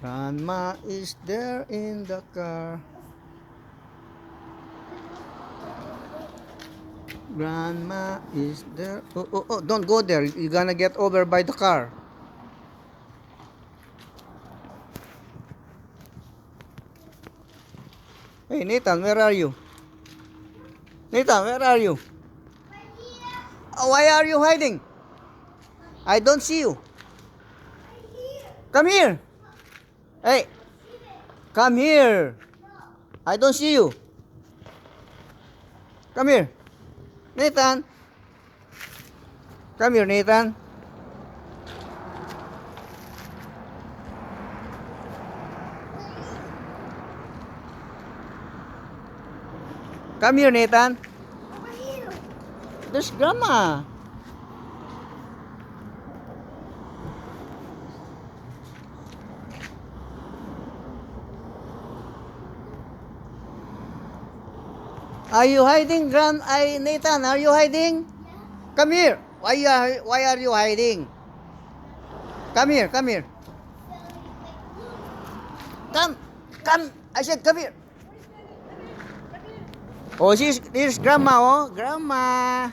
Grandma is there in the car. Grandma is there. Oh, oh, oh, don't go there. You're gonna get over by the car. Hey, Nathan, where are you? Nathan, where are you? Oh, why are you hiding? I don't see you. Come here. Hey, come here. I don't see you. Come here. Nathan. Come here, Nathan. Come here, Nathan. There's Grandma. Are you hiding, Nathan? Are you hiding? Come here. Why are you hiding? Come here, come here. Come. I said come here. Oh, here's Grandma, oh. Grandma.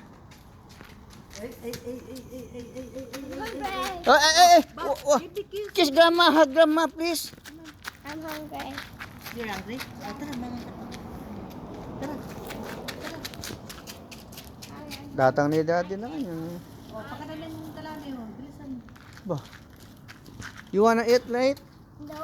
Oh, hey. Oh. Kiss Grandma, hug Grandma, please. I'm hungry. You're hungry? Tara, mga tara. Datang ni Daddy na yun. O, pakadalan yung talali mo. Bilisan mo. Bah. You wanna eat, mate? No.